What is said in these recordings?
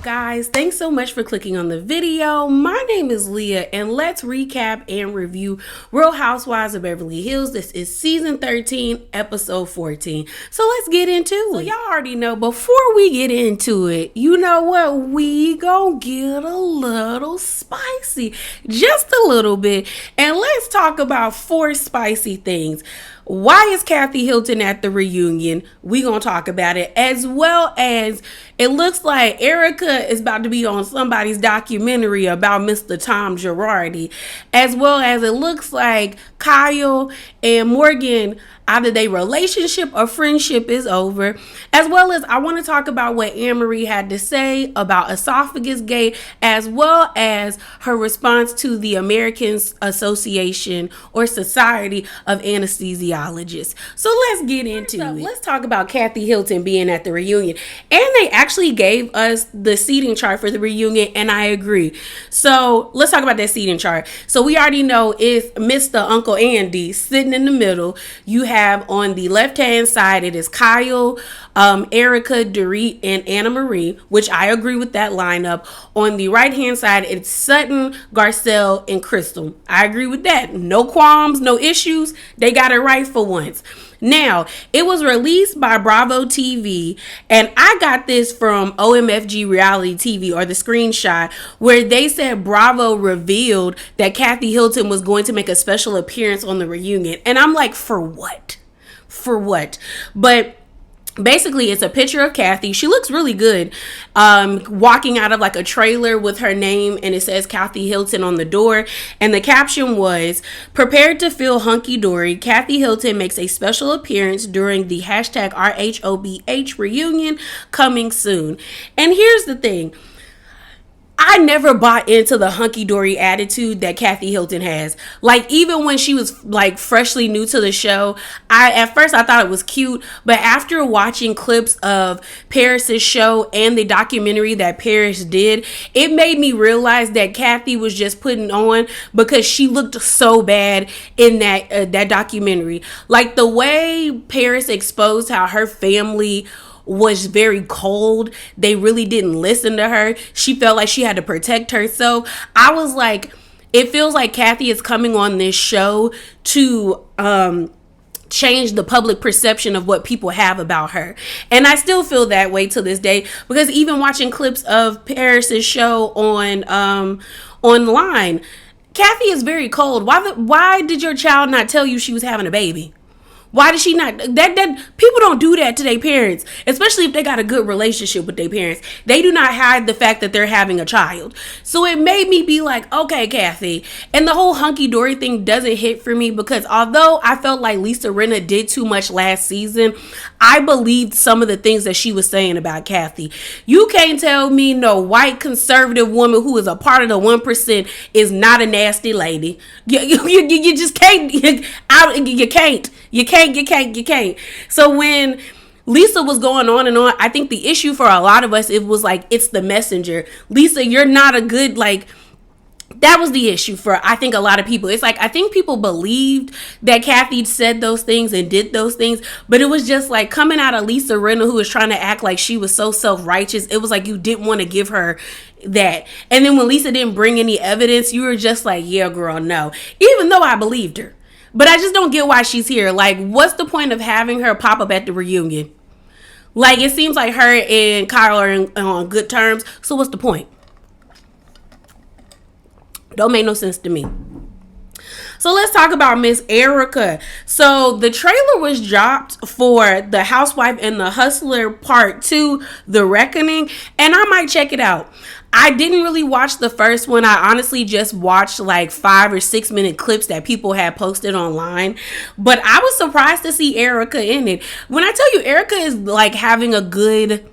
guys, thanks so much for clicking on the video. My name is Leah and let's recap and review Real Housewives of Beverly Hills. This is season 13, episode 14. So let's get into it. So y'all already know, before we get into it, you know what? We gon' get a little spicy, just a little bit. And let's talk about 4 spicy things. Why is Kathy Hilton at the reunion? We gonna talk about it, as well as it looks like Erica is about to be on somebody's documentary about Mr. Tom Girardi, as well as it looks like Kyle and Morgan, either their relationship or friendship is over, as well as I want to talk about what Anne-Marie had to say about esophagus gate, as well as her response to the American Association or Society of Anesthesiologists. So let's get into it. Let's talk about Kathy Hilton being at the reunion. And they actually gave us the seating chart for the reunion, and I agree. So let's talk about that seating chart. So we already know it's Mr. Uncle Andy sitting in the middle. You have on the left-hand side, it is Kyle, Erica, Dorit, and Anna Marie, which I agree with that lineup. On the right-hand side, it's Sutton, Garcelle, and Crystal. I agree with that. No qualms, no issues. They got it right for once. Now, it was released by Bravo TV, and I got this from OMFG Reality TV, or the screenshot, where they said Bravo revealed that Kathy Hilton was going to make a special appearance on the reunion. And I'm like, for what? For what? But basically, it's a picture of Kathy. She looks really good, walking out of like a trailer with her name, and it says Kathy Hilton on the door. And the caption was, "Prepared to feel hunky-dory, Kathy Hilton makes a special appearance during the hashtag RHOBH reunion coming soon." And here's the thing. I never bought into the hunky-dory attitude that Kathy Hilton has. Like, even when she was like freshly new to the show, at first I thought it was cute, but after watching clips of Paris's show and the documentary that Paris did, it made me realize that Kathy was just putting on because she looked so bad in that documentary. Like, the way Paris exposed how her family was very cold, they really didn't listen to her. She felt like she had to protect herself. I was like, it feels like Kathy is coming on this show to change the public perception of what people have about her. And I still feel that way to this day, because even watching clips of Paris's show on online, Kathy is very cold. Why did your child not tell you she was having a baby? Why did she not? That people don't do that to their parents, especially if they got a good relationship with their parents. They do not hide the fact that they're having a child. So it made me be like, okay, Kathy. And the whole hunky-dory thing doesn't hit for me, because although I felt like Lisa Rinna did too much last season, I believed some of the things that she was saying about Kathy. You can't tell me no white conservative woman who is a part of the 1% is not a nasty lady. You just can't. You can't. So when Lisa was going on and on, I think the issue for a lot of us, it was like, it's the messenger. Lisa, you're not a good, like, that was the issue for, I think, a lot of people. It's like, I think people believed that Kathy said those things and did those things, but it was just like coming out of Lisa Rinna, who was trying to act like she was so self-righteous. It was like you didn't want to give her that. And then when Lisa didn't bring any evidence, you were just like, yeah, girl, no. Even though I believed her. But I just don't get why she's here. Like, what's the point of having her pop up at the reunion? Like, it seems like her and Kyle are on good terms. So what's the point? Don't make no sense to me. So let's talk about Miss Erica. So the trailer was dropped for The Housewife and the Hustler Part 2, The Reckoning, and I might check it out. I didn't really watch the first one. I honestly just watched like 5 or 6 minute clips that people had posted online. But I was surprised to see Erica in it. When I tell you, Erica is like having a good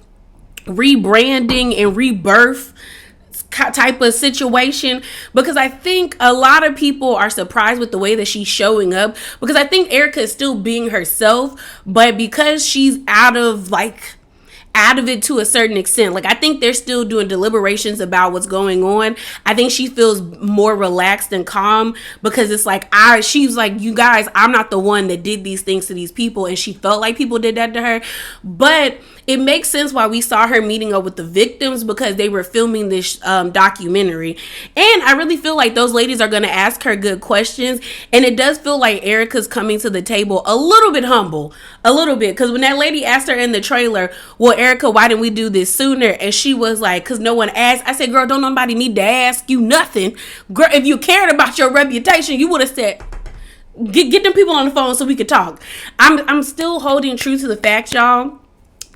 rebranding and rebirth type of situation, because I think a lot of people are surprised with the way that she's showing up, because I think Erica is still being herself, but because she's out of out of it to a certain extent. Like, I think they're still doing deliberations about what's going on. I think she feels more relaxed and calm because it's like, she's like, you guys, I'm not the one that did these things to these people. And she felt like people did that to her. But it makes sense why we saw her meeting up with the victims, because they were filming this documentary. And I really feel like those ladies are going to ask her good questions. And it does feel like Erica's coming to the table a little bit humble. A little bit. Because when that lady asked her in the trailer, well, Erica, why didn't we do this sooner? And she was like, because no one asked. I said, girl, don't nobody need to ask you nothing. Girl, if you cared about your reputation, you would have said, get them people on the phone so we could talk. I'm still holding true to the fact, y'all,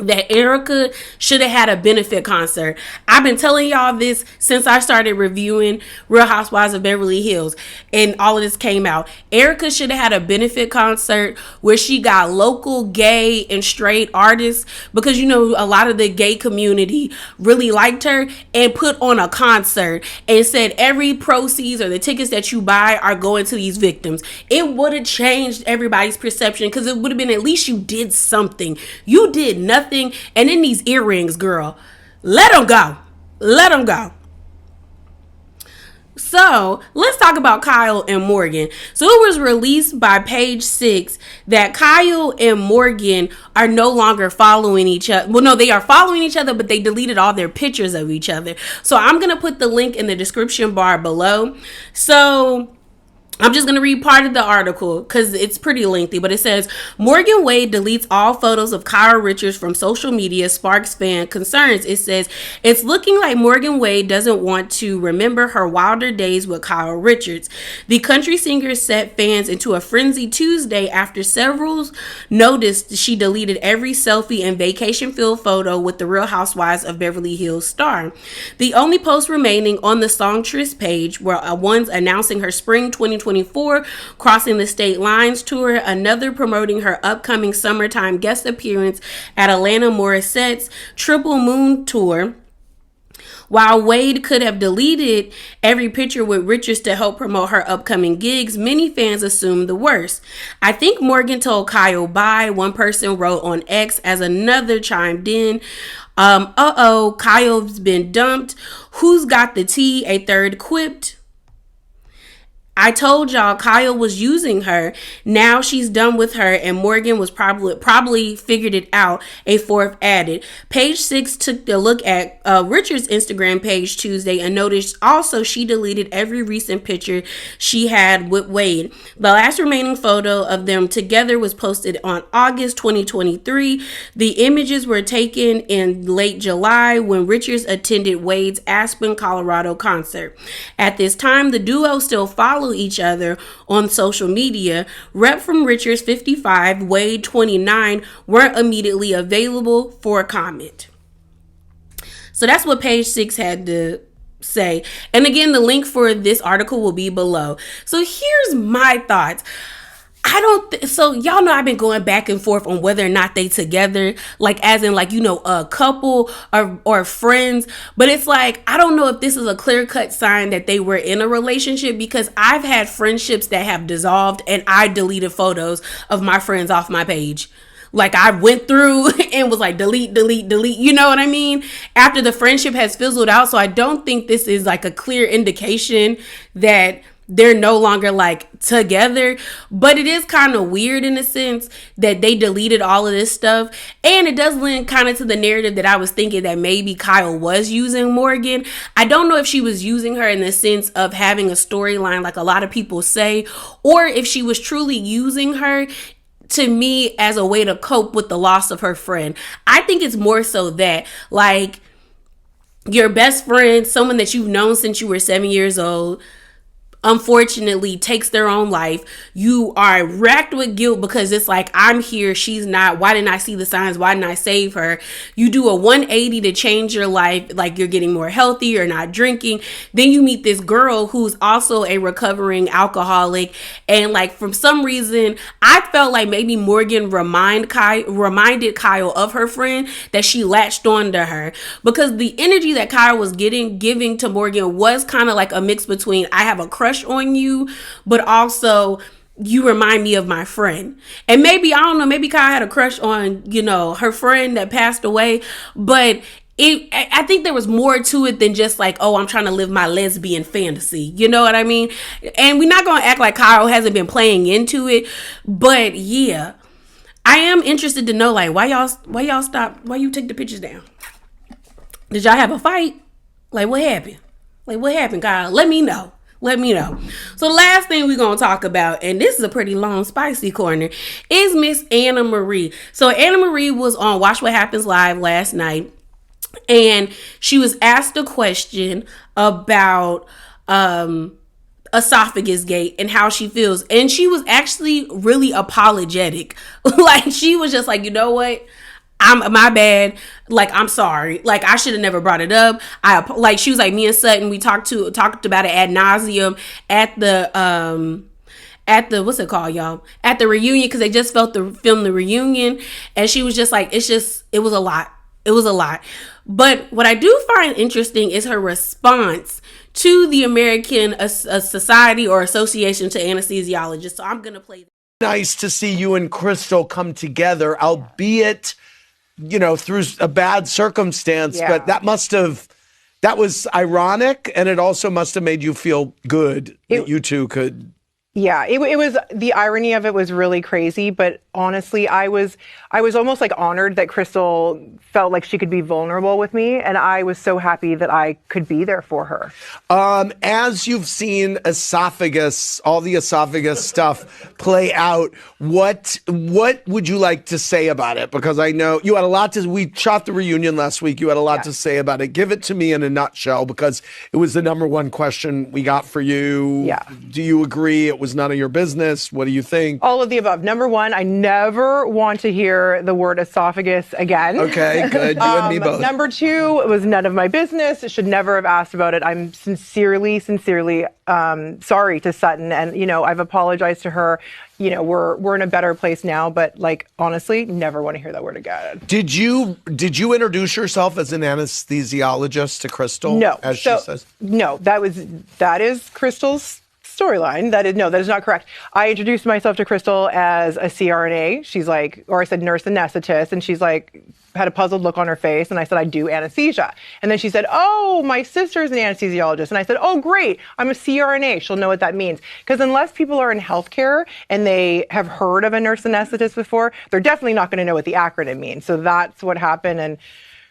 that Erica should have had a benefit concert. I've been telling y'all this since I started reviewing Real Housewives of Beverly Hills and all of this came out. Erica should have had a benefit concert where she got local gay and straight artists, because, you know, a lot of the gay community really liked her, and put on a concert and said every proceeds or the tickets that you buy are going to these victims. It would have changed everybody's perception, because it would have been, at least you did something. You did nothing. And then these earrings, girl, let them go. Let them go. So let's talk about Kyle and Morgan. So it was released by Page 6 that Kyle and Morgan are no longer following each other. Well, no, they are following each other, but they deleted all their pictures of each other. So I'm going to put the link in the description bar below. So I'm just going to read part of the article because it's pretty lengthy, but it says, Morgan Wade deletes all photos of Kyle Richards from social media, sparks fan concerns. It says, it's looking like Morgan Wade doesn't want to remember her wilder days with Kyle Richards. The country singer set fans into a frenzy Tuesday after several noticed she deleted every selfie and vacation-filled photo with the Real Housewives of Beverly Hills star. The only posts remaining on the songstress page were ones announcing her spring 2024 Crossing the State Lines tour, another promoting her upcoming summertime guest appearance at Alanis Morissette's Triple Moon tour. While Wade could have deleted every picture with Richards to help promote her upcoming gigs, many fans assumed the worst. I think Morgan told Kyle bye, one person wrote on X, as another chimed in. Kyle's been dumped. Who's got the tea? A third quipped. I told y'all Kyle was using her. Now she's done with her, and Morgan was probably figured it out, a fourth added. Page 6 took a look at Richard's Instagram page Tuesday and noticed also she deleted every recent picture she had with Wade. The last remaining photo of them together was posted on August 2023. The images were taken in late July when Richards attended Wade's Aspen, Colorado concert. At this time, the duo still followed each other on social media. Rep from Richards 55, Wade 29 weren't immediately available for a comment. So that's what Page 6 had to say. And again, the link for this article will be below. So here's my thoughts. So y'all know I've been going back and forth on whether or not they together, like as in like, you know, a couple or friends. But it's like, I don't know if this is a clear-cut sign that they were in a relationship, because I've had friendships that have dissolved and I deleted photos of my friends off my page. Like I went through and was like, delete, you know what I mean? After the friendship has fizzled out. So I don't think this is like a clear indication that they're no longer like together, but it is kind of weird in a sense that they deleted all of this stuff. And it does lend kind of to the narrative that I was thinking that maybe Kyle was using Morgan. I don't know if she was using her in the sense of having a storyline like a lot of people say, or if she was truly using her, to me, as a way to cope with the loss of her friend. I think it's more so that, like, your best friend, someone that you've known since you were 7 years old, unfortunately takes their own life. You are racked with guilt because it's like, I'm here, she's not. Why didn't I see the signs? Why didn't I save her? You do a 180 to change your life, like you're getting more healthy, you're not drinking. Then you meet this girl who's also a recovering alcoholic, and like for some reason I felt like maybe Morgan reminded Kyle of her friend, that she latched on to her, because the energy that Kyle was giving to Morgan was kind of like a mix between, I have a crush on you, but also you remind me of my friend. And maybe, I don't know, maybe Kyle had a crush on, her friend that passed away, but I think there was more to it than just like, oh, I'm trying to live my lesbian fantasy. You know what I mean? And we're not going to act like Kyle hasn't been playing into it, but yeah, I am interested to know, like, why y'all stop? Why you take the pictures down? Did y'all have a fight? Like, what happened? Like, what happened, Kyle? Let me know. So the last thing we're going to talk about, and this is a pretty long, spicy corner, is Miss Anna Marie. So Anna Marie was on Watch What Happens Live last night, and she was asked a question about esophagus gate and how she feels. And she was actually really apologetic. Like, she was just like, you know what? My bad. Like, I'm sorry. Like, I should have never brought it up. She was like, me and Sutton, we talked about it ad nauseum at the what's it called, y'all? At the reunion, because they just filmed the reunion. And she was just like, it was a lot. It was a lot. But what I do find interesting is her response to the American Society or Association to Anesthesiologists. So I'm going to play that. Nice to see you and Crystal come together, albeit, through a bad circumstance. Yeah. But that was ironic, and it also must have made you feel good that you two could. Yeah, it was, the irony of it was really crazy, but honestly, I was almost like honored that Crystal felt like she could be vulnerable with me, and I was so happy that I could be there for her. As you've seen all the esophagus stuff play out, what would you like to say about it? Because I know you had a lot we shot the reunion last week. You had a lot to say about it. Give it to me in a nutshell, because it was the number one question we got for you. Yeah. Do you agree it was none of your business? What do you think? All of the above. Number one, I never want to hear the word esophagus again. Okay, good. You and me both. Number two, it was none of my business. I should never have asked about it. I'm sincerely sorry to Sutton, and I've apologized to her. We're in a better place now, but honestly, never want to hear that word again. Did you introduce yourself as an anesthesiologist to Crystal? No, as she says. No, that is Crystal's storyline. That is not correct. I introduced myself to Crystal as a CRNA. She's like, or I said nurse anesthetist, and she's like, had a puzzled look on her face, and I said, I do anesthesia. And then she said, oh, my sister's an anesthesiologist. And I said, oh, great, I'm a CRNA. She'll know what that means. Because unless people are in healthcare and they have heard of a nurse anesthetist before, they're definitely not going to know what the acronym means. So that's what happened, and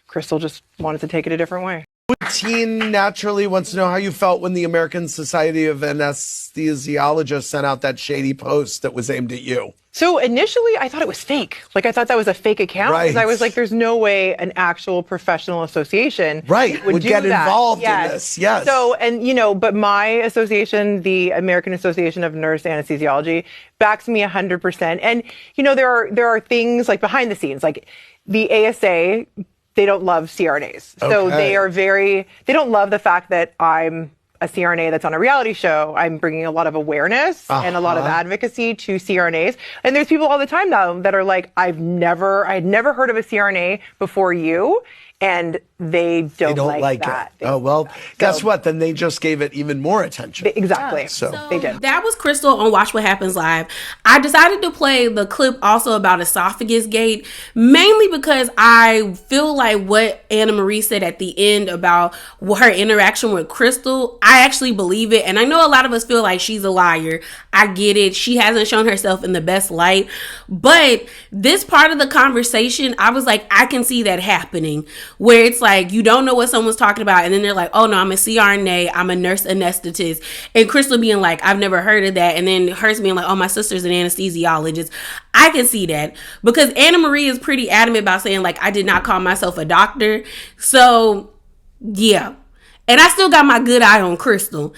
Crystal just wanted to take it a different way. Teen naturally wants to know how you felt when the American Society of Anesthesiologists sent out that shady post that was aimed at you. So initially, I thought it was fake. I thought that was a fake account. Right. Because I was like, there's no way an actual professional association would get involved in this. Yes. So, and but my association, the American Association of Nurse Anesthesiology, backs me 100%. And, there are things like behind the scenes, like the ASA, they don't love CRNAs. So they don't love the fact that I'm a CRNA that's on a reality show. I'm bringing a lot of awareness and a lot of advocacy to CRNAs. And there's people all the time now that are like, I had never heard of a CRNA before you. And they don't like that. Guess what? Then they just gave it even more attention. Exactly. Yeah, so they did. That was Crystal on Watch What Happens Live. I decided to play the clip also about esophagus gate, mainly because I feel like what Anna Marie said at the end about her interaction with Crystal, I actually believe it. And I know a lot of us feel like she's a liar. I get it. She hasn't shown herself in the best light. But this part of the conversation, I was like, I can see that happening. Where it's like, you don't know what someone's talking about, and then they're like, oh no, I'm a CRNA, I'm a nurse anesthetist, and Crystal being like, I've never heard of that, and then hers being like, oh, my sister's an anesthesiologist. I can see that, because Anna Marie is pretty adamant about saying, like, I did not call myself a doctor. So yeah, and I still got my good eye on Crystal.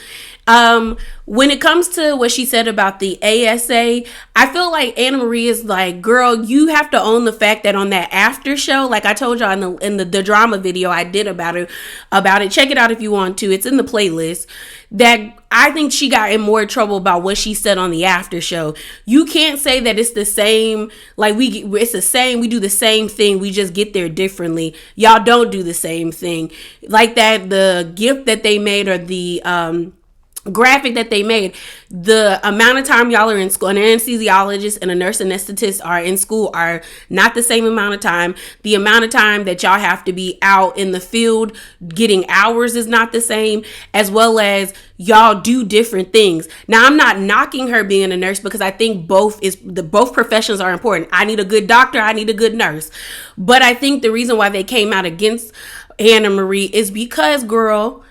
When it comes to what she said about the ASA, I feel like Anna Marie is like, girl, you have to own the fact that on that after show, like I told y'all in the drama video I did about it, check it out if you want to. It's in the playlist. That I think she got in more trouble about what she said on the after show. You can't say that it's the same, like it's the same, we do the same thing, we just get there differently. Y'all don't do the same thing. Like that, the gift that they made, or the graphic that they made, the amount of time y'all are in school, an anesthesiologist and a nurse anesthetist are in school are not the same amount of time. The amount of time that y'all have to be out in the field getting hours is not the same, as well as y'all do different things. Now, I'm not knocking her being a nurse, because I think both professions are important. I need a good doctor, I need a good nurse. But I think the reason why they came out against Anna Marie is because, girl,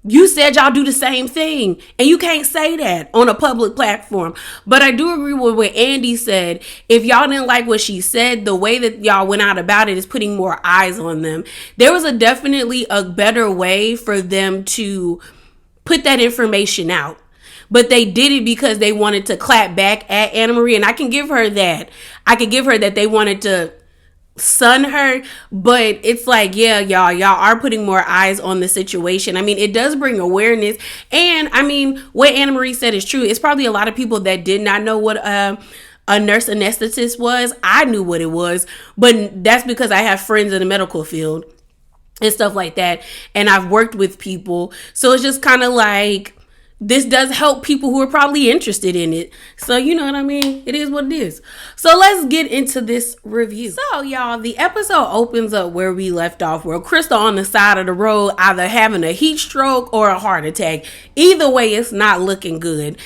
you said y'all do the same thing, and you can't say that on a public platform. But I do agree with what Andy said. If y'all didn't like what she said, the way that y'all went out about it is putting more eyes on them. There was definitely a better way for them to put that information out. But they did it because they wanted to clap back at Anna Marie, and I can give her that. I could give her that they wanted to sun her, but it's like, yeah, y'all are putting more eyes on the situation. I mean, it does bring awareness, and I mean, what Anna Marie said is true. It's probably a lot of people that did not know what a nurse anesthetist was. I knew what it was, but that's because I have friends in the medical field and stuff like that, and I've worked with people, so it's just kind of like, this does help people who are probably interested in it. So, you know what I mean? It is what it is. So let's get into this review. So, y'all, the episode opens up where we left off, where Crystal on the side of the road, either having a heat stroke or a heart attack. Either way, it's not looking good.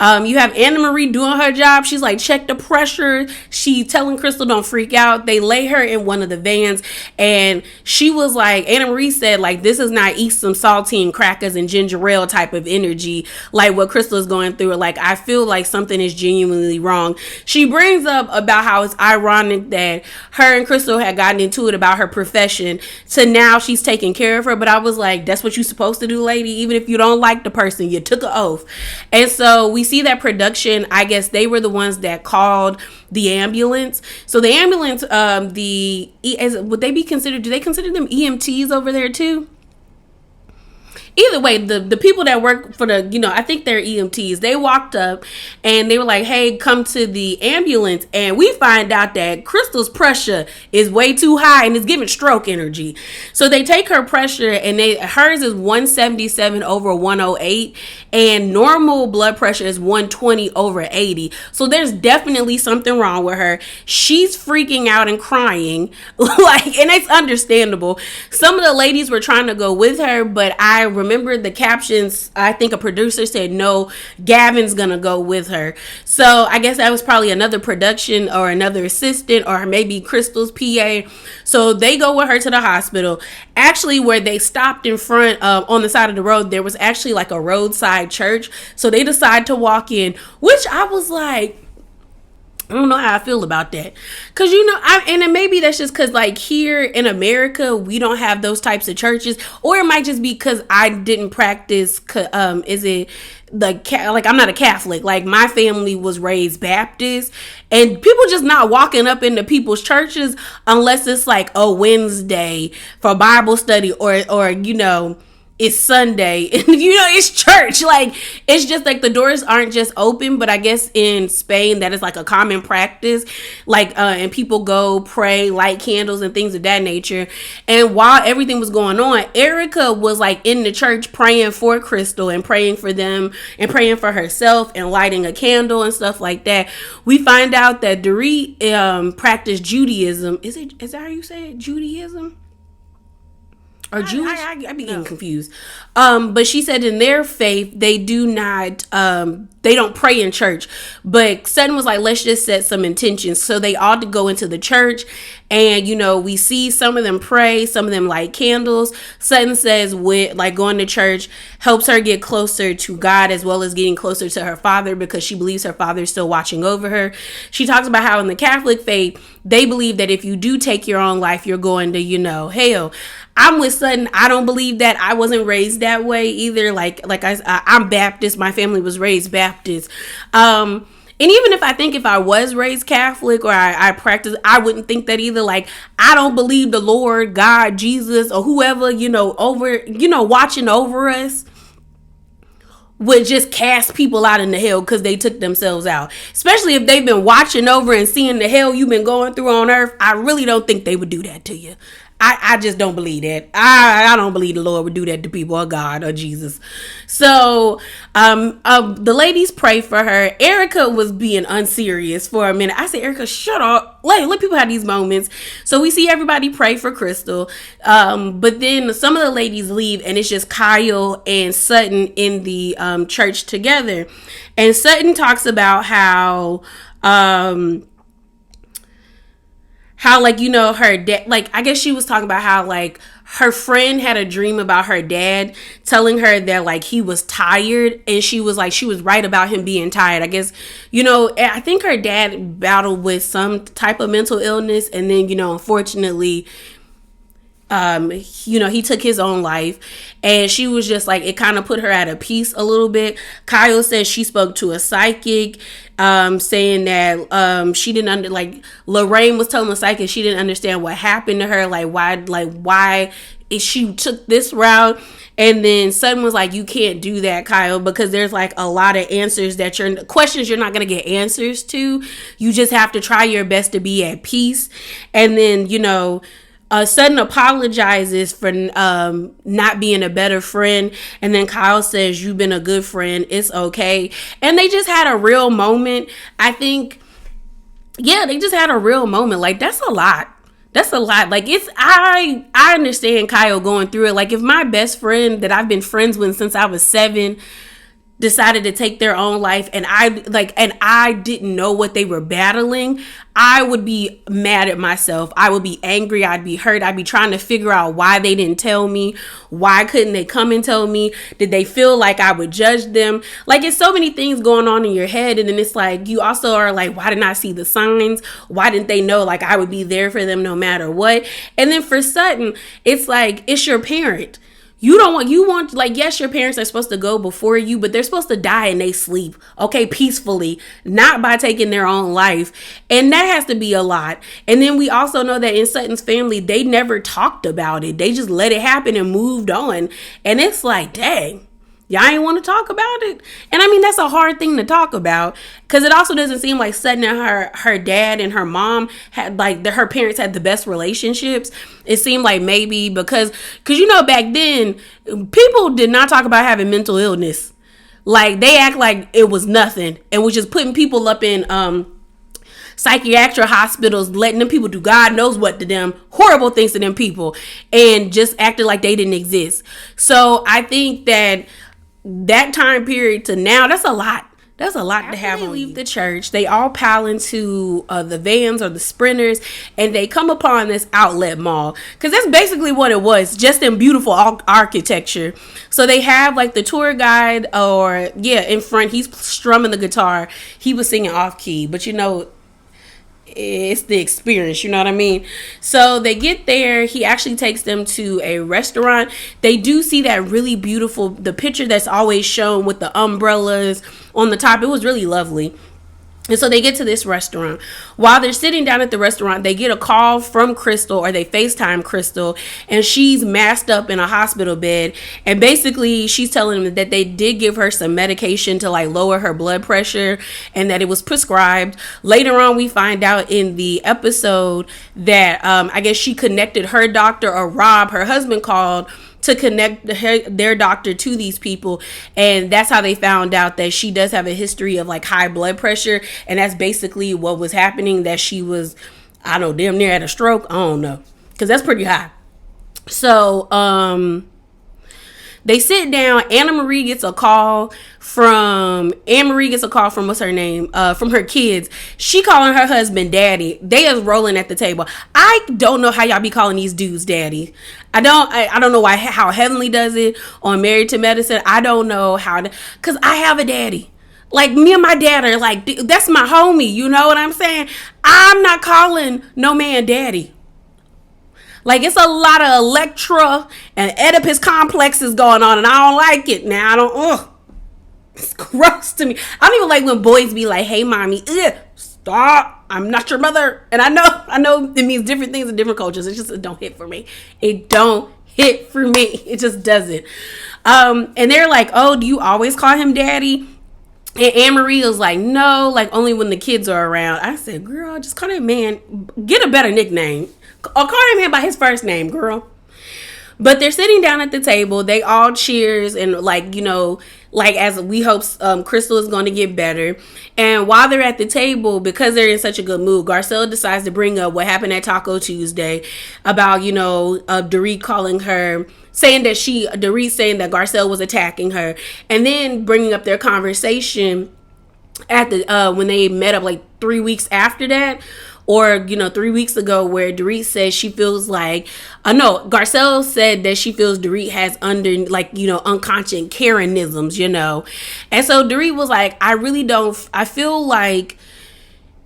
You have Anna Marie doing her job. She's like, check the pressure. She telling Crystal, don't freak out. They lay her in one of the vans, and she was like, Anna Marie said, like, this is not eat some saltine crackers and ginger ale type of energy, like what Crystal is going through. Like, I feel like something is genuinely wrong. She brings up about how it's ironic that her and Crystal had gotten into it about her profession, to now she's taking care of her. But I was like, that's what you're supposed to do, lady. Even if you don't like the person, you took an oath. And so we see that production, I guess they were the ones that called the ambulance. So the ambulance, would they be considered, do they consider them EMTs over there too? Either way, the people that work for the, I think they're EMTs, they walked up and they were like, hey, come to the ambulance. And we find out that Crystal's pressure is way too high and it's giving stroke energy. So they take her pressure, and hers is 177 over 108, and normal blood pressure is 120 over 80. So there's definitely something wrong with her. She's freaking out and crying, and it's understandable. Some of the ladies were trying to go with her, but I remember the captions, I think a producer said, no, Gavin's gonna go with her. So I guess that was probably another production or another assistant, or maybe Crystal's PA. So they go with her to the hospital. Actually, where they stopped in front of, on the side of the road, there was actually like a roadside church. So they decide to walk in, which I was like, I don't know how I feel about that. Because, and maybe that's just because, like, here in America, we don't have those types of churches. Or it might just be because I didn't practice, is it, like, I'm not a Catholic. Like, my family was raised Baptist. And people just not walking up into people's churches unless it's, like, a Wednesday for Bible study or it's Sunday and it's church. Like, it's just like the doors aren't just open. But I guess in Spain that is like a common practice, like and people go pray, light candles and things of that nature. And while everything was going on, Erica was like in the church praying for Crystal and praying for them and praying for herself and lighting a candle and stuff like that. We find out that Dorit practiced Judaism. Is that how you say it? Judaism? Or Jewish? I be getting confused. But she said in their faith, they do not, they don't pray in church. But Sutton was like, let's just set some intentions. So they all to go into the church. And, we see some of them pray, some of them light candles. Sutton says going to church helps her get closer to God, as well as getting closer to her father, because she believes her father is still watching over her. She talks about how in the Catholic faith, they believe that if you do take your own life, you're going to, hell. I'm with Sutton. I don't believe that. I wasn't raised that way either. I'm Baptist. My family was raised Baptist. And even if I was raised Catholic or I practice, I wouldn't think that either. Like, I don't believe the Lord, God, Jesus, or whoever, watching over us would just cast people out in the hell because they took themselves out. Especially if they've been watching over and seeing the hell you've been going through on earth. I really don't think they would do that to you. I just don't believe that. I don't believe the Lord would do that to people, or God, or Jesus. So the ladies pray for her. Erica was being unserious for a minute. I said, Erica, shut up. Let people have these moments. So we see everybody pray for Crystal. But then some of the ladies leave, and it's just Kyle and Sutton in the church together. And Sutton talks about how like, you know, her dad, like, I guess she was talking about how, like, her friend had a dream about her dad telling her that, like, he was tired, and she was right about him being tired. I guess, you know, I think her dad battled with some type of mental illness, and then, you know, unfortunately, you know, he took his own life, and she was just like, it kind of put her at a peace a little bit. Kyle says she spoke to a psychic, saying that she didn't Lorraine was telling the psychic she didn't understand what happened to her, why she took this route. And then Sutton was like, you can't do that, Kyle, because there's like a lot of questions you're not going to get answers to. You just have to try your best to be at peace. And then, you know, Sutton apologizes for not being a better friend, and then Kyle says, you've been a good friend, it's okay. And they just had a real moment. I think, yeah, they just had a real moment. Like, that's a lot. Like, I understand Kyle going through it. Like, if my best friend that I've been friends with since I was 7 decided to take their own life, and I didn't know what they were battling, I would be mad at myself. I would be angry. I'd be hurt. I'd be trying to figure out why they didn't tell me. Why couldn't they come and tell me? Did they feel like I would judge them? Like, it's so many things going on in your head. And then it's like, you also are like, why didn't I see the signs? Why didn't they know, like, I would be there for them no matter what? And then for Sutton, it's like, it's your parent. You want, like, yes, your parents are supposed to go before you, but they're supposed to die in they sleep, okay, peacefully, not by taking their own life. And that has to be a lot. And then we also know that in Sutton's family, they never talked about it. They just let it happen and moved on. And it's like, dang, y'all ain't want to talk about it. And I mean, that's a hard thing to talk about, because it also doesn't seem like Sutton and her dad and her mom had, like, her parents had the best relationships. It seemed like maybe because you know, back then people did not talk about having mental illness. Like, they act like it was nothing, and was just putting people up in psychiatric hospitals, letting them people do God knows what to them, horrible things to them people, and just acted like they didn't exist. So I think that time period to now, that's a lot. That's a lot to have. After they leave the church, they all pile into the vans or the sprinters, and they come upon this outlet mall, because that's basically what it was, just in beautiful architecture. So they have, like, the tour guide, in front, he's strumming the guitar. He was singing off key, but you know, it's the experience, you know what I mean? So they get there. He actually takes them to a restaurant. They do see that really beautiful, the picture that's always shown with the umbrellas on the top. It was really lovely. And so they get to this restaurant. While they're sitting down at the restaurant, they get a call from Crystal, or they FaceTime Crystal, and she's masked up in a hospital bed. And basically, she's telling them that they did give her some medication to, like, lower her blood pressure, and that it was prescribed. Later on, we find out in the episode that I guess she connected her doctor, or Rob, her husband, called to connect their doctor to these people, and that's how they found out that she does have a history of, like, high blood pressure, and that's basically what was happening, that she was, I don't know, damn near at a stroke. I don't know, because that's pretty high. So they sit down. Anna Marie gets a call from what's her name? From her kids. She calling her husband daddy. They is rolling at the table. I don't know how y'all be calling these dudes daddy. I don't know how Heavenly does it on Married to Medicine. I don't know how to, because I have a daddy. Like, me and my dad are like, that's my homie. You know what I'm saying? I'm not calling no man daddy. Like, it's a lot of Electra and Oedipus complexes going on, and I don't like it. Now, it's gross to me. I don't even like when boys be like, hey, mommy, stop. I'm not your mother. And I know it means different things in different cultures. It don't hit for me. It don't hit for me. It just doesn't. And they're like, oh, do you always call him daddy? And Anne-Marie was like, no, like only when the kids are around. I said, girl, just call that man, get a better nickname. Or call that man by his first name, girl. But they're sitting down at the table. They all cheers and like, you know, like as we hope Crystal is going to get better. And while they're at the table, because they're in such a good mood, Garcelle decides to bring up what happened at Taco Tuesday about, you know, Dorit calling her, saying that Dorit saying that Garcelle was attacking her, and then bringing up their conversation at the when they met up like 3 weeks after that, or, you know, 3 weeks ago, where Dorit says she feels like, no, Garcelle said that she feels Dorit has like, you know, unconscious Karenisms, you know. And so Dorit was like, I feel like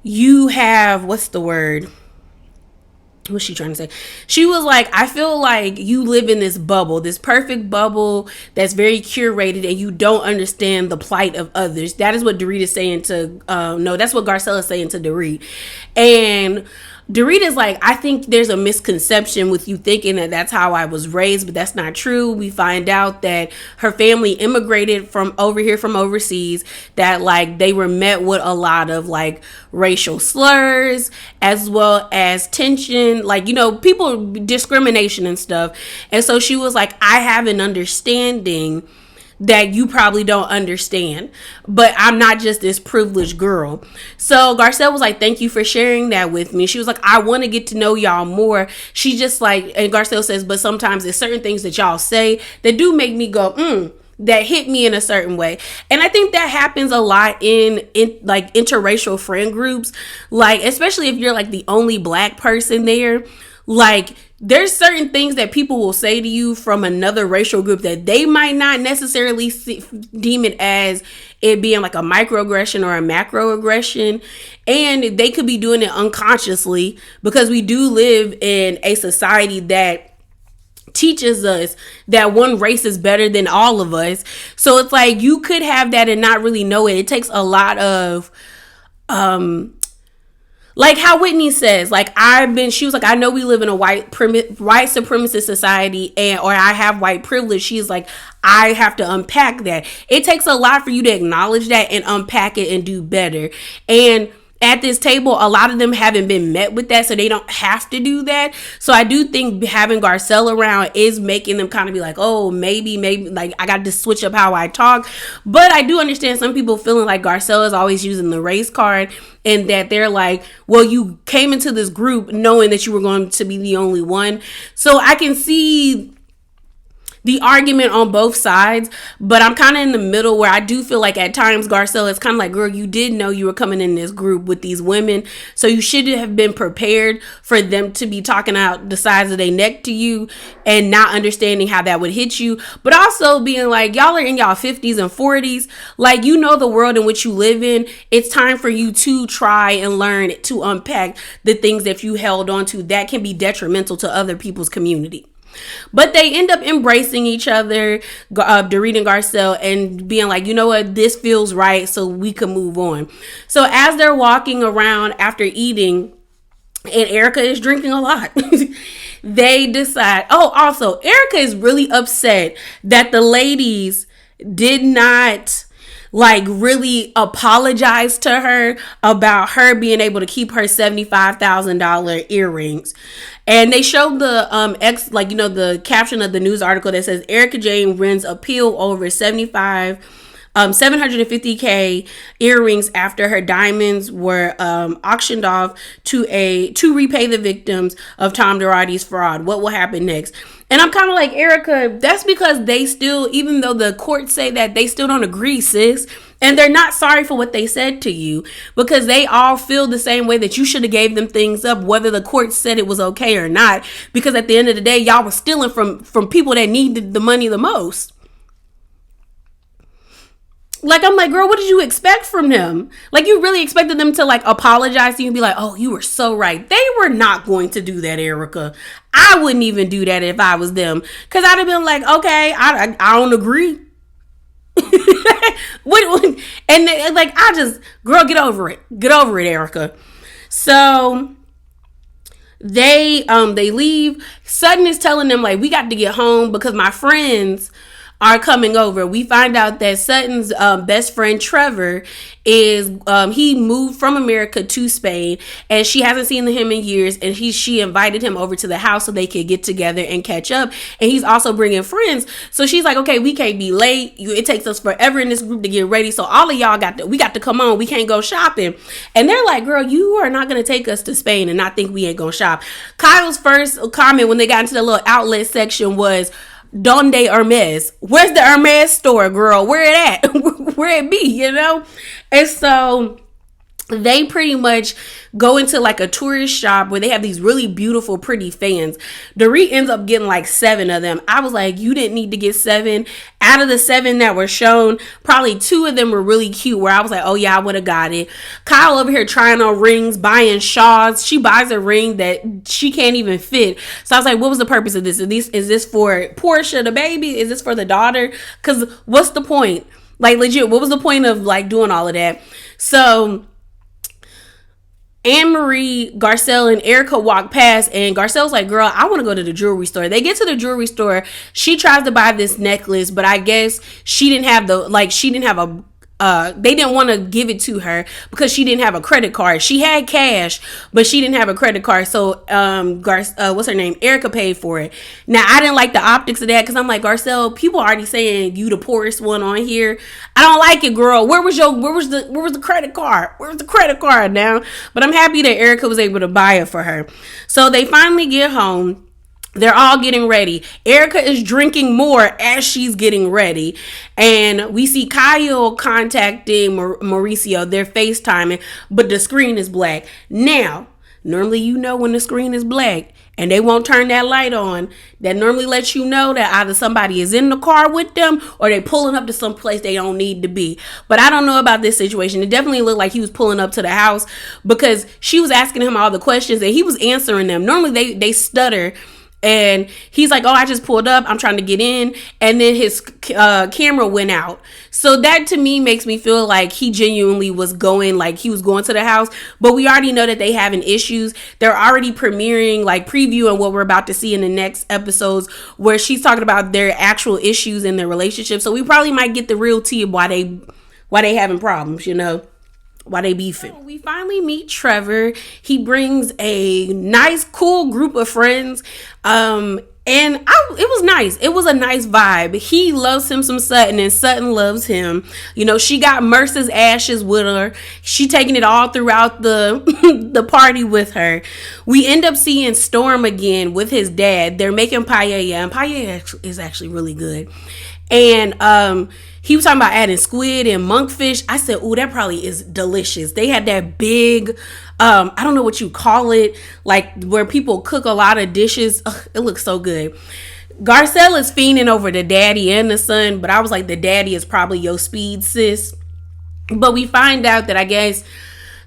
you have, what's the word? What's she trying to say? She was like, I feel like you live in this bubble, this perfect bubble that's very curated, and you don't understand the plight of others. That is what Dorit is saying to, that's what Garcelle is saying to Dorit. And Dorit is like, I think there's a misconception with you thinking that that's how I was raised, but that's not true. We find out that her family immigrated from over here from overseas, that like they were met with a lot of like racial slurs as well as tension, like, you know, people discrimination and stuff. And so she was like, I have an understanding that you probably don't understand, but I'm not just this privileged girl. So Garcelle was like, thank you for sharing that with me. She was like, I want to get to know y'all more. She just like, and Garcelle says, but sometimes there's certain things that y'all say that do make me go, that hit me in a certain way. And I think that happens a lot in like interracial friend groups, like especially if you're like the only Black person there. Like, there's certain things that people will say to you from another racial group that they might not necessarily deem it as it being like a microaggression or a macroaggression. And they could be doing it unconsciously, because we do live in a society that teaches us that one race is better than all of us. So it's like you could have that and not really know it. It takes a lot of like how Whitney says, like she was like, I know we live in a white supremacist society, or I have white privilege. She's like, I have to unpack that. It takes a lot for you to acknowledge that and unpack it and do better. And at this table, a lot of them haven't been met with that, so they don't have to do that. So I do think having Garcelle around is making them kind of be like, oh, maybe, like I got to switch up how I talk. But I do understand some people feeling like Garcelle is always using the race card, and that they're like, well, you came into this group knowing that you were going to be the only one. So I can see the argument on both sides, but I'm kind of in the middle, where I do feel like at times Garcelle is kind of like, girl, you did know you were coming in this group with these women, so you should have been prepared for them to be talking out the sides of their neck to you and not understanding how that would hit you, but also being like, y'all are in y'all 50s and 40s, like, you know the world in which you live in. It's time for you to try and learn to unpack the things that you held on to that can be detrimental to other people's community. But they end up embracing each other, Dorit and Garcelle, and being like, you know what, this feels right, so we can move on. So as they're walking around after eating, and Erica is drinking a lot, they decide, also, Erica is really upset that the ladies did not like really apologize to her about her being able to keep her $75,000 earrings. And they showed the the caption of the news article that says Erica Jane wins appeal over 750K earrings after her diamonds were auctioned off to repay the victims of Tom Dorothy's fraud. What will happen next? And I'm kind of like, Erica, that's because they still, even though the courts say that, they still don't agree, sis. And they're not sorry for what they said to you, because they all feel the same way, that you should have gave them things up, whether the court said it was okay or not. Because at the end of the day, y'all were stealing from people that needed the money the most. Like, I'm like, girl, what did you expect from them? Like, you really expected them to, like, apologize to you and be like, oh, you were so right. They were not going to do that, Erica. I wouldn't even do that if I was them. Because I'd have been like, okay, I don't agree. And then, like, girl, get over it. Get over it, Erica. So they leave. Sutton is telling them, like, we got to get home because my friends are coming over. We find out that Sutton's best friend Trevor is he moved from America to Spain, and she hasn't seen him in years, and she invited him over to the house so they could get together and catch up. And he's also bringing friends, so she's like, okay, we can't be late. It takes us forever in this group to get ready, so all of y'all got to come on. We can't go shopping. And they're like, girl, you are not gonna take us to Spain and not think we ain't gonna shop. Kyle's first comment when they got into the little outlet section was, Donde Hermes? Where's the Hermes store, girl? Where it at? Where it be, you know? And so they pretty much go into like a tourist shop where they have these really beautiful, pretty fans. Dorit ends up getting like 7 of them. I was like, you didn't need to get 7. Out of the 7 that were shown, probably 2 of them were really cute, where I was like, oh yeah, I would have got it. Kyle over here trying on rings, buying shawls. She buys a ring that she can't even fit. So I was like, what was the purpose of this? Is this for Portia, the baby? Is this for the daughter? Because what's the point? Like, legit, what was the point of like doing all of that? So Anne-Marie, Garcelle, and Erica walk past, and Garcelle's like, girl, I want to go to the jewelry store. They get to the jewelry store. She tries to buy this necklace, but I guess she didn't have they didn't want to give it to her because she didn't have a credit card. She had cash, but she didn't have a credit card. So, what's her name? Erica paid for it. Now, I didn't like the optics of that because I'm like, Garcelle, people are already saying you the poorest one on here. I don't like it, girl. Where was the credit card? Where's the credit card now? But I'm happy that Erica was able to buy it for her. So they finally get home. They're all getting ready. Erica is drinking more as she's getting ready. And we see Kyle contacting Mauricio. They're FaceTiming, but the screen is black. Now, normally when the screen is black and they won't turn that light on, that normally lets you know that either somebody is in the car with them or they pulling up to some place they don't need to be. But I don't know about this situation. It definitely looked like he was pulling up to the house because she was asking him all the questions and he was answering them. Normally they stutter. And he's like, oh, I just pulled up. I'm trying to get in. And then his camera went out. So that to me makes me feel like he genuinely was going to the house. But we already know that they having issues. They're already premiering, like previewing what we're about to see in the next episodes where she's talking about their actual issues in their relationship. So we probably might get the real tea of why they having problems, why they beefing. So we finally meet Trevor. He brings a nice, cool group of friends. It was nice. It was a nice vibe. He loves him some Sutton and Sutton loves him. She got Mercer's ashes with her. She taking it all throughout the the party with her. We end up seeing Storm again with his dad. They're making paella, and paella is actually really good. And he was talking about adding squid and monkfish. I said, ooh, that probably is delicious. They had that big, I don't know what you call it, like where people cook a lot of dishes. Ugh, it looks so good. Garcelle is fiending over the daddy and the son, but I was like, the daddy is probably your speed, sis. But we find out that I guess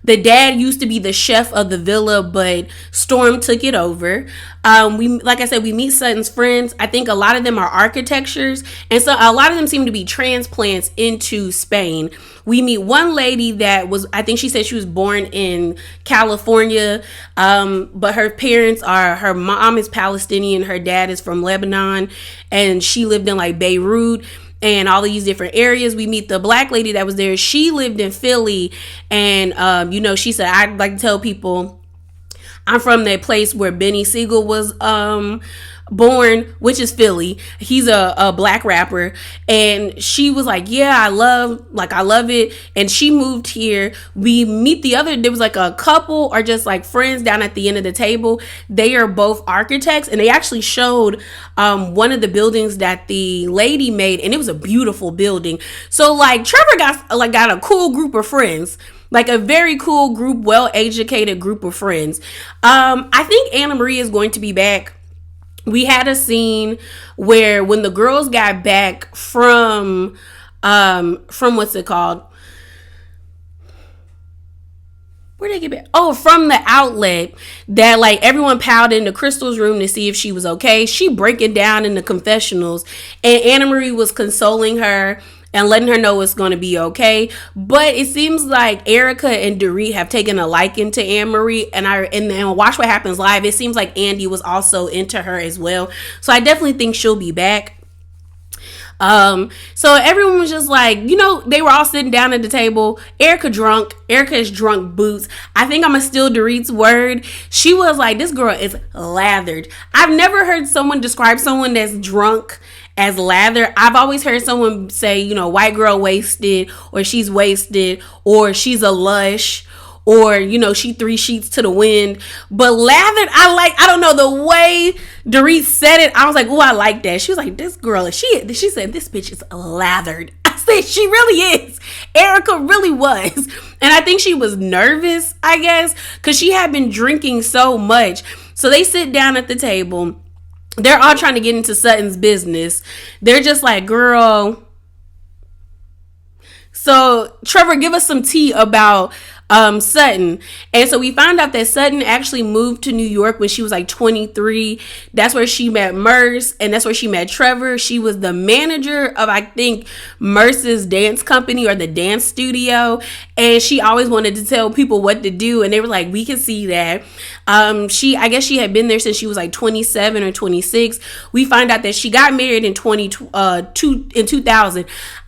the dad used to be the chef of the villa, but Storm took it over. Like I said, we meet Sutton's friends. I think a lot of them are architectures, and so a lot of them seem to be transplants into Spain. We meet one lady that I think she said she was born in California, but her mom is Palestinian, her dad is from Lebanon, and she lived in like Beirut and all these different areas. We meet the black lady that was there. She lived in Philly, and she said, I'd like to tell people I'm from that place where Benny Siegel was born, which is Philly. He's a black rapper. And she was like, yeah, I love it. And she moved here. We meet there was like a couple or just like friends down at the end of the table. They are both architects, and they actually showed one of the buildings that the lady made, and it was a beautiful building. So like Trevor got a cool group of friends. Like a very cool group, well-educated group of friends. I think Anna Marie is going to be back. We had a scene where when the girls got back from what's it called? Where'd they get back? Oh, from the outlet, that like everyone piled into Crystal's room to see if she was okay. She breaking down in the confessionals, and Anna Marie was consoling her and letting her know it's going to be okay. But it seems like Erica and Dorit have taken a liking to Anne Marie, and Watch What Happens Live, it seems like Andy was also into her as well. So I definitely think she'll be back. So everyone was just like, they were all sitting down at the table. Erica drunk. Erica is drunk boots. I think I'm gonna steal Dorit's word. She was like, this girl is lathered. I've never heard someone describe someone that's drunk as lather. I've always heard someone say, white girl wasted, or she's wasted, or she's a lush, or she 3 sheets to the wind. But lathered, I don't know, the way Dorit said it, I was like, oh, I like that. She was like, this girl, she said this bitch is lathered. I said, she really is. Erica really was. And I think she was nervous, I guess, because she had been drinking so much. So they sit down at the table. They're all trying to get into Sutton's business. They're just like, girl. So Trevor, give us some tea about Sutton. And so we found out that Sutton actually moved to New York when she was like 23. That's where she met Merce, and that's where she met Trevor. She was the manager of, I think, Merce's dance company or the dance studio, and she always wanted to tell people what to do, and they were like, we can see that. I guess she had been there since she was like 27 or 26. We find out that she got married in 2000.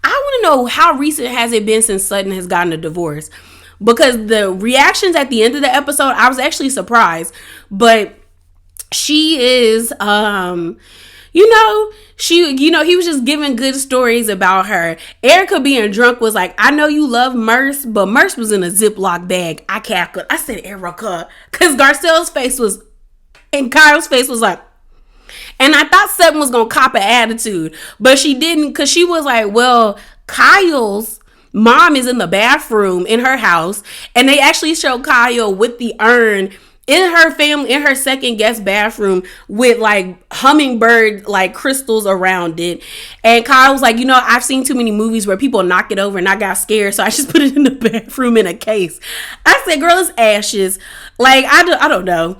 I want to know, how recent has it been since Sutton has gotten a divorce? Because the reactions at the end of the episode, I was actually surprised. But she is, he was just giving good stories about her. Erica being drunk was like, I know you love Merce, but Merce was in a Ziploc bag. I cackled. I said, Erica. Because Garcelle's face was, and Kyle's face was like, and I thought Sutton was going to cop an attitude, but she didn't, because she was like, well, Kyle's mom is in the bathroom in her house, and they actually show Kyle with the urn in her second guest bathroom with like hummingbird like crystals around it. And Kyle was like, I've seen too many movies where people knock it over and I got scared, so I just put it in the bathroom in a case. I said, girl, it's ashes. Like, I don't know.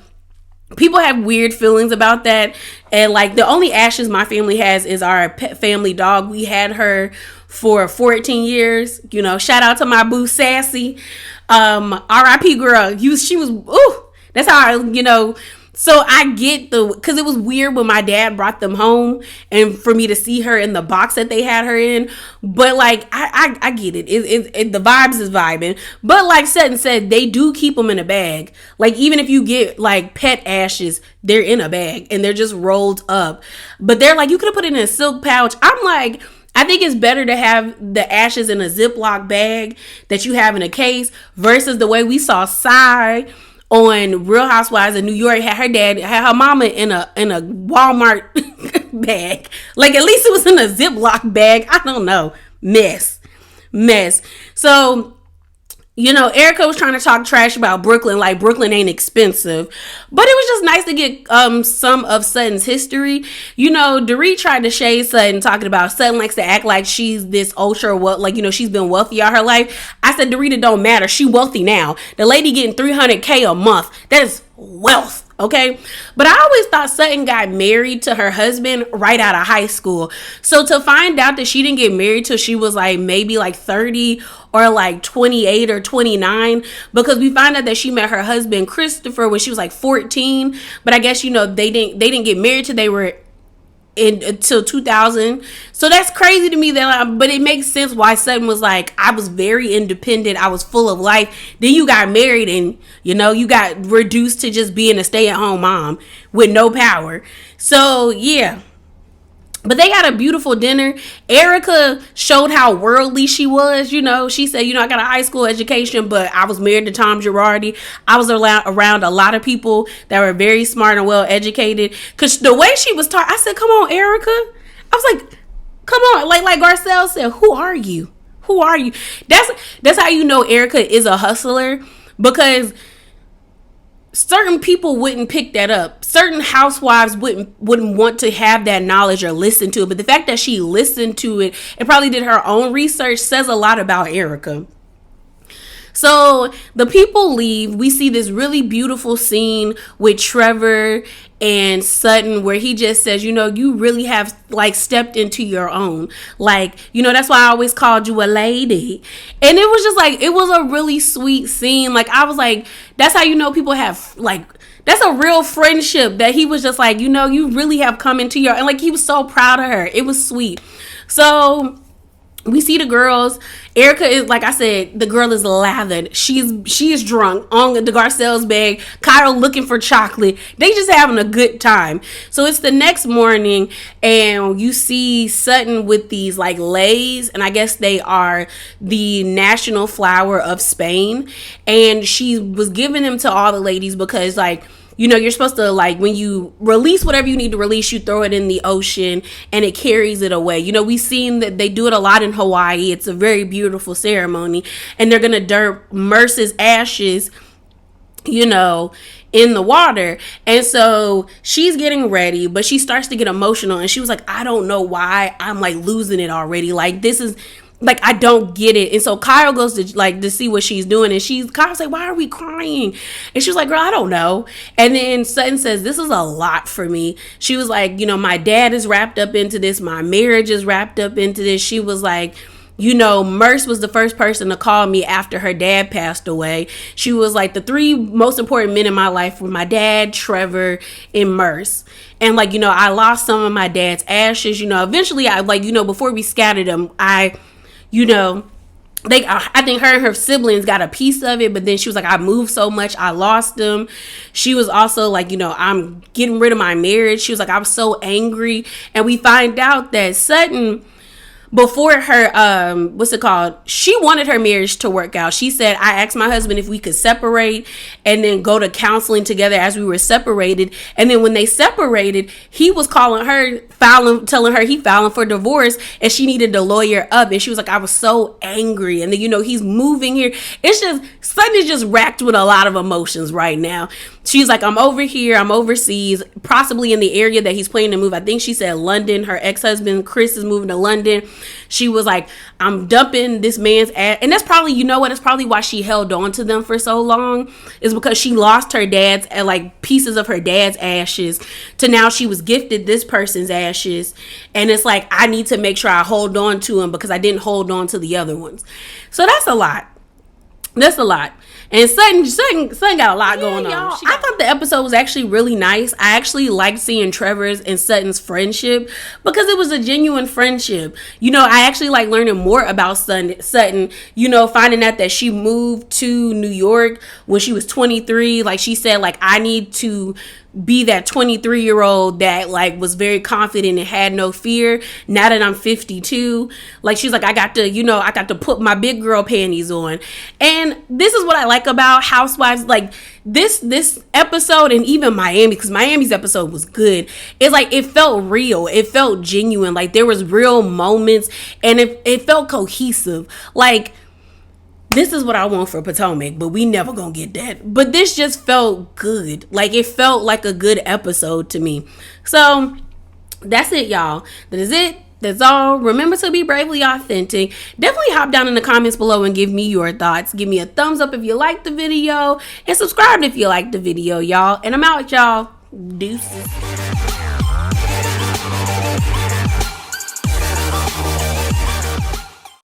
People have weird feelings about that. And like, the only ashes my family has is our pet family dog. We had her for 14 years. Shout out to my boo Sassy. R.I.P. girl. She was, ooh, that's how so I get because it was weird when my dad brought them home and for me to see her in the box that they had her in. But like, I get it. The vibes is vibing. But like Sutton said, they do keep them in a bag. Like, even if you get like pet ashes, they're in a bag and they're just rolled up. But they're like, you could have put it in a silk pouch. I'm like, I think it's better to have the ashes in a Ziploc bag that you have in a case versus the way we saw Sai on Real Housewives of New York had her mama in a Walmart bag. Like, at least it was in a Ziploc bag. I don't know. Mess. So, Erica was trying to talk trash about Brooklyn, like Brooklyn ain't expensive. But it was just nice to get some of Sutton's history. Dorit tried to shade Sutton, talking about Sutton likes to act like she's this ultra, she's been wealthy all her life. I said, Dorit, it don't matter. She wealthy now. The lady getting $300K a month. That is wealth. Okay. But I always thought Sutton got married to her husband right out of high school. So to find out that she didn't get married till she was like maybe like 30 or like 28 or 29, because we find out that she met her husband Christopher when she was like 14. But I guess, they didn't get married till they were until 2000. So that's crazy to me, but it makes sense why Sutton was like, I was very independent, I was full of life. Then you got married and you got reduced to just being a stay-at-home mom with no power. So yeah. But they had a beautiful dinner. Erica showed how worldly she was. She said, I got a high school education, but I was married to Tom Girardi. I was around a lot of people that were very smart and well educated. Because the way she was talking, I said, come on, Erica. I was like, come on. Like Garcelle said, who are you? Who are you? That's how Erica is a hustler, because certain people wouldn't pick that up. Certain housewives wouldn't want to have that knowledge or listen to it. But the fact that she listened to it and probably did her own research says a lot about Erica. So the people leave. We see this really beautiful scene with Trevor and Sutton where he just says, you really have like stepped into your own. Like, that's why I always called you a lady. And it was just like, it was a really sweet scene. Like, I was like, that's how people have like, that's a real friendship, that he was just like, you really have come into your, and like, he was so proud of her. It was sweet. So we see the girls. Erica is, like I said, the girl is lathered. She is drunk on the Garcelle's bag. Kyle looking for chocolate. They just having a good time. So it's the next morning, and you see Sutton with these like leis, and I guess they are the national flower of Spain. And she was giving them to all the ladies because, like, you know, you're supposed to, like, when you release whatever you need to release, you throw it in the ocean and it carries it away. You know, we've seen that they do it a lot in Hawaii. It's a very beautiful ceremony. And they're going to dump Merce's ashes, you know, in the water. And so she's getting ready, but she starts to get emotional. And she was like, I don't know why I'm, like, losing it already. Like, this is... like, I don't get it. And so Kyle goes to see what she's doing, and Kyle's like, why are we crying? And she was like, girl, I don't know. And then Sutton says, this is a lot for me. She was like, you know, my dad is wrapped up into this, my marriage is wrapped up into this. She was like, you know, Merce was the first person to call me after her dad passed away. She was like, the three most important men in my life were my dad, Trevor, and Merce. And, like, you know, I lost some of my dad's ashes. You know, eventually, I, like, you know, before we scattered them, you know, I think her and her siblings got a piece of it, but then she was like, I moved so much, I lost them. She was also like, you know, I'm getting rid of my marriage. She was like, I was so angry. And we find out that Sutton, before her, what's it called? She wanted her marriage to work out. She said, I asked my husband if we could separate and then go to counseling together as we were separated. And then when they separated, he was calling her, telling her he filing for divorce and she needed to lawyer up. And she was like, I was so angry. And then, you know, he's moving here. It's just, Sutton is just racked with a lot of emotions right now. She's like, I'm over here, I'm overseas, possibly in the area that he's planning to move. I think she said London. Her ex-husband, Chris, is moving to London. She was like, I'm dumping this man's ass. And that's probably, you know what, it's probably why she held on to them for so long, is because she lost her dad's, like, pieces of her dad's ashes to now she was gifted this person's ashes. And it's like, I need to make sure I hold on to him because I didn't hold on to the other ones. So that's a lot. That's a lot. And Sutton got a lot going on. I thought the episode was actually really nice. I actually liked seeing Trevor's and Sutton's friendship because it was a genuine friendship. You know, I actually like learning more about Sutton, you know, finding out that she moved to New York when she was 23. Like, she said, like, I need to be that 23-year-old that, like, was very confident and had no fear. Now that I'm 52, like, she's like, I got to put my big girl panties on. And this is what I like about Housewives. Like, this episode, and even Miami, because Miami's episode was good. It's like, it felt real. It felt genuine. Like, there was real moments, and it felt cohesive. Like, this is what I want for Potomac, but we never gonna get that. But this just felt good. Like, it felt like a good episode to me. So that's it, y'all. That is it. That's all. Remember to be bravely authentic. Definitely hop down in the comments below and give me your thoughts. Give me a thumbs up if you liked the video, and subscribe if you liked the video, y'all. And I'm out, y'all. Deuces.